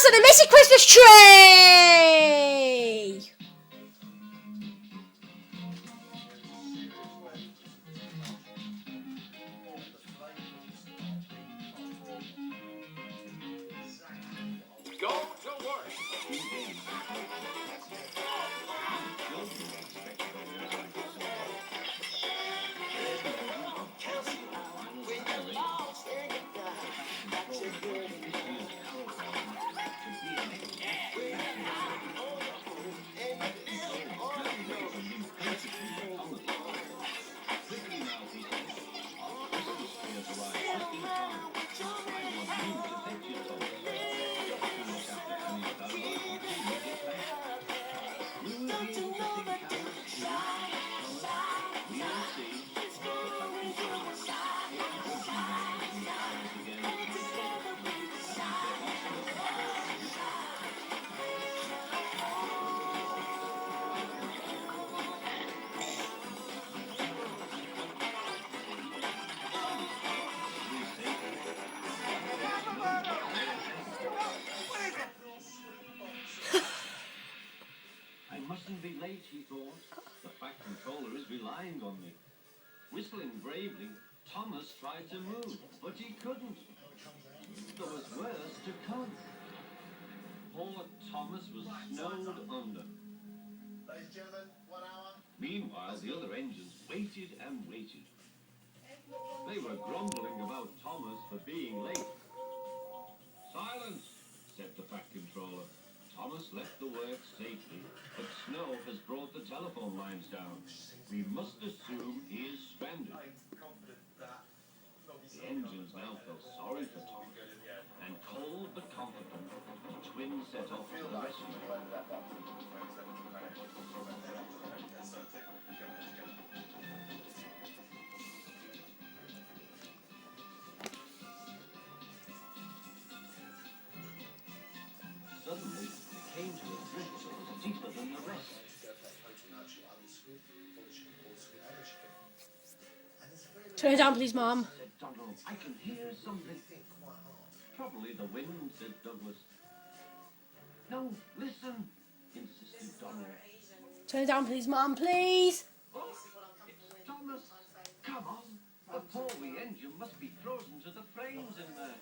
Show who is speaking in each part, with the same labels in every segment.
Speaker 1: to the Missy Christmas tree!
Speaker 2: Go to work. I mustn't be late, he thought. The Fat Controller is relying on me. Whistling bravely, Thomas tried to move, but he couldn't. There was worse to come. Poor Thomas was snowed under.
Speaker 3: Ladies and gentlemen, 1 hour.
Speaker 2: Meanwhile, the other engines waited and waited. They were grumbling about Thomas for being late. Silence, said the Fat Controller. Thomas left the works safely, but snow has brought the telephone lines down. We must assume he is stranded. The engines now felt sorry for Thomas, and cold but confident, the twins set off to the rescue. Suddenly, they came to a drift that was deeper than the rest.
Speaker 1: Turn it down, please, Mom.
Speaker 2: Said Donald, I can hear something. Probably the wind, said Douglas. No, listen, insisted Donald.
Speaker 1: Turn it down, please, Mom, please.
Speaker 2: Oh, it's Thomas. Come on. The poor wee engine must be frozen to the frames in there.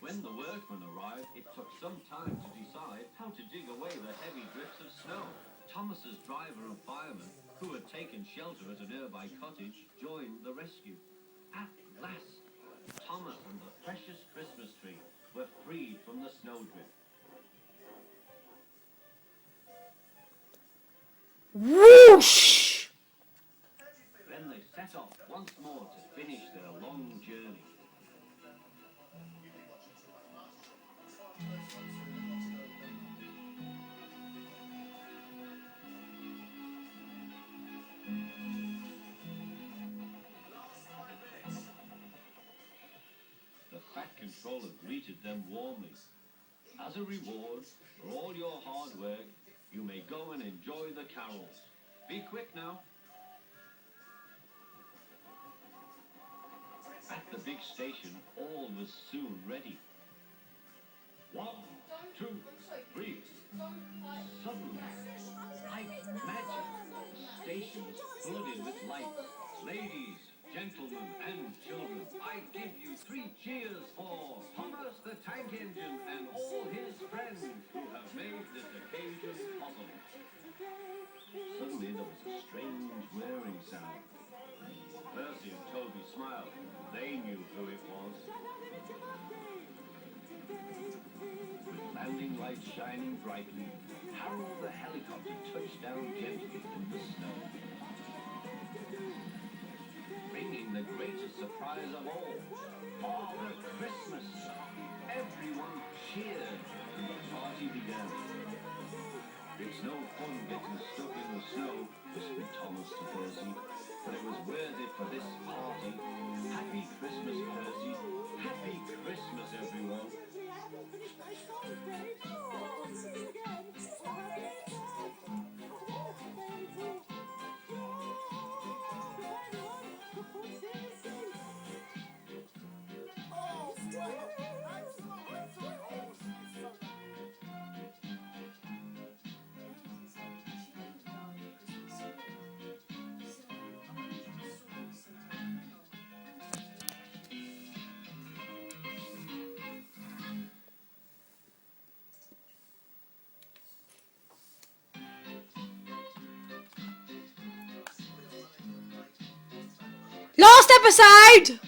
Speaker 2: When the workmen arrived, it took some time to decide how to dig away the heavy drifts of snow. Thomas's driver and fireman, who had taken shelter at a nearby cottage, joined the rescue. At last, Thomas and the precious Christmas tree were freed from the snowdrift.
Speaker 1: Whoosh!
Speaker 2: Then they set off once more to finish their long journey. The Fat Controller greeted them warmly. As a reward for all your hard work, you may go and enjoy the carols. Be quick now. At the big station, all was soon ready. 1, 2, 3. Suddenly, like magic, the station was flooded with lights. Ladies, gentlemen, and children, I give you 3 cheers for Thomas the Tank Engine and all his friends who have made this occasion possible. Suddenly there was a strange whirring sound. Percy and Toby smiled. They knew who it was. With landing lights shining brightly, Harold the helicopter touched down gently in the snow. Bringing the greatest surprise of all, Father Christmas. Everyone cheered and the party began. It's no fun getting stuck in the snow, whispered Thomas to Percy, but it was worth it for this party. Happy Christmas, Percy. Happy Christmas, everyone.
Speaker 1: episode.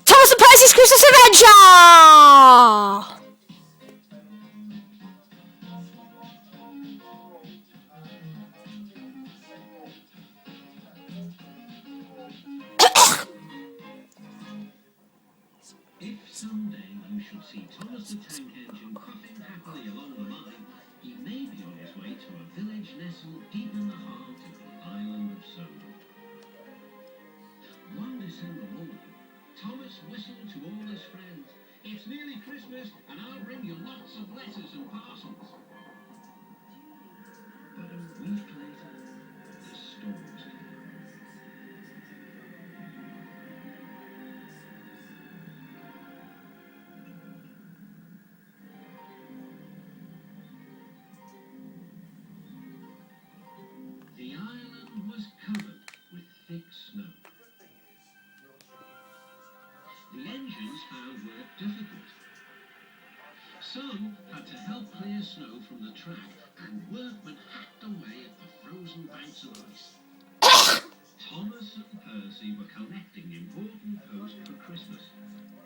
Speaker 1: Thomas and Percy's Christmas Adventure.
Speaker 2: If someday you should see Thomas the Tank Engine puffing happily along the line, he may be on his way to a village nestled deep in the heart of the island of Soda. One December morning, Thomas whistled to all his friends. It's nearly Christmas, and I'll bring you lots of letters and parcels. But a week later, the storms came. The island was covered with thick snow. The engines found work difficult. Some had to help clear snow from the track, and workmen hacked away at the frozen banks of ice. Thomas and Percy were collecting important post for Christmas.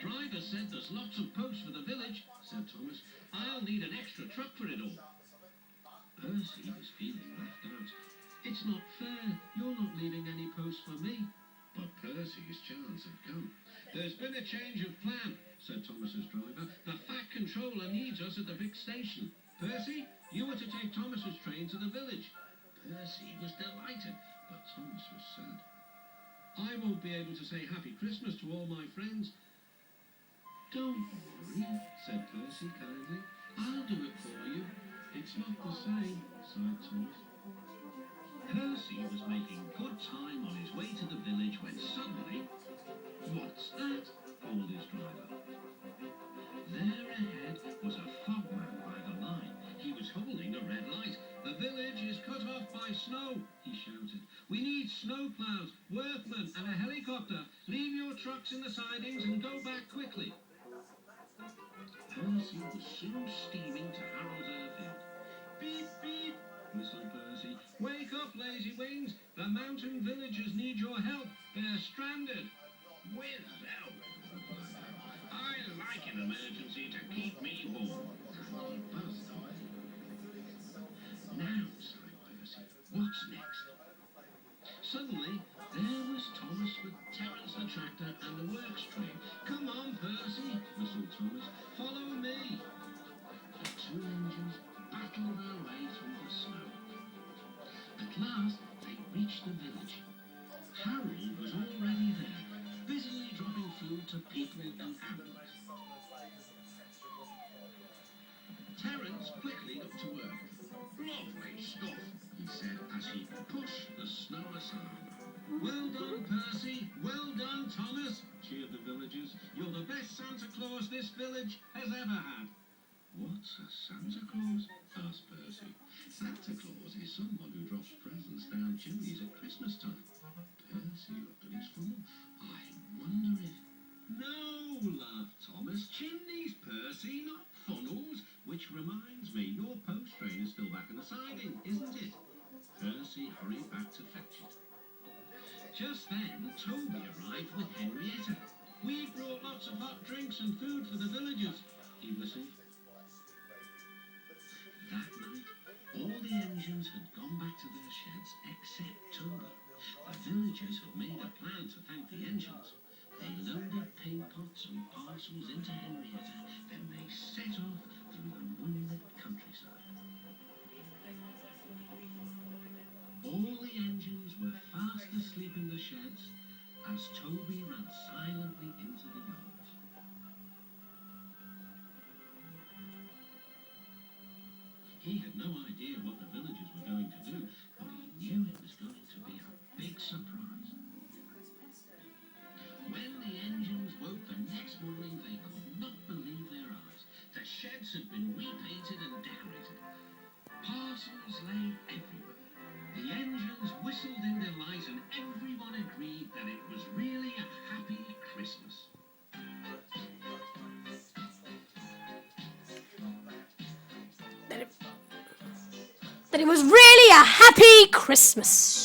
Speaker 2: Driver said there's lots of post for the village, said Thomas. I'll need an extra truck for it all. Percy was feeling left out. It's not fair. You're not leaving any post for me. But Percy's chance had come. There's been a change of plan, said Thomas's driver. The Fat Controller needs us at the big station. Percy, you were to take Thomas's train to the village. Percy was delighted, but Thomas was sad. I won't be able to say Happy Christmas to all my friends. Don't worry, said Percy kindly. I'll do it for you. It's not the same, sighed Thomas. Percy was making good time on his way to the village when suddenly, what's that? Called his driver. There ahead was a fogman by the line. He was holding a red light. The village is cut off by snow, he shouted. We need snow plows, workmen and a helicopter. Leave your trucks in the sidings and go back quickly. Percy was soon steaming to Harold's airfield. Beep, beep, whistled Percy. Wake up, lazy wings. The mountain villagers need your help. They're stranded. With help, replied Harold. I like an emergency to keep me warm. And he buzzed away. Now, sighed Percy, what's next? Suddenly, there was Thomas with Terence the tractor and the works train. Come on, Percy, whistled Thomas. Follow me. The two engines battled their way through the snow. At last, they reached the village. Harold was already there, busily dropping food to people and animals. Terence quickly got to work. Lovely stuff, he said as he pushed the snow aside. Well done, Percy. Well done, Thomas, cheered the villagers. You're the best Santa Claus this village has ever had. What's a Santa Claus? Asked Percy. Santa Claus is someone who drops presents down chimneys at Christmas time. Percy looked at his phone. I wonder if... No, laughed Thomas. Chimneys, Percy, not funnels. Which reminds me, your post train is still back in the siding, isn't it? Percy hurried back to fetch it. Just then, Toby arrived with Henrietta. We brought lots of hot drinks and food for the villagers, he whistled. That night, all the engines had gone back to their sheds except Toby. The villagers had made a plan to thank the engines. They loaded paint pots and parcels into Henrietta, then they set off through the moonlit countryside. All the engines were fast asleep in the sheds as Toby ran silently into the yards. He had no idea what the villagers were going to do, but he knew it was going to be a big surprise. When the engines woke the next morning, they could not believe their eyes. The sheds had been repainted and decorated. Parcels lay everywhere. The engines whistled in delight, and everyone agreed that it was really a happy Christmas.
Speaker 1: And it was really a happy Christmas.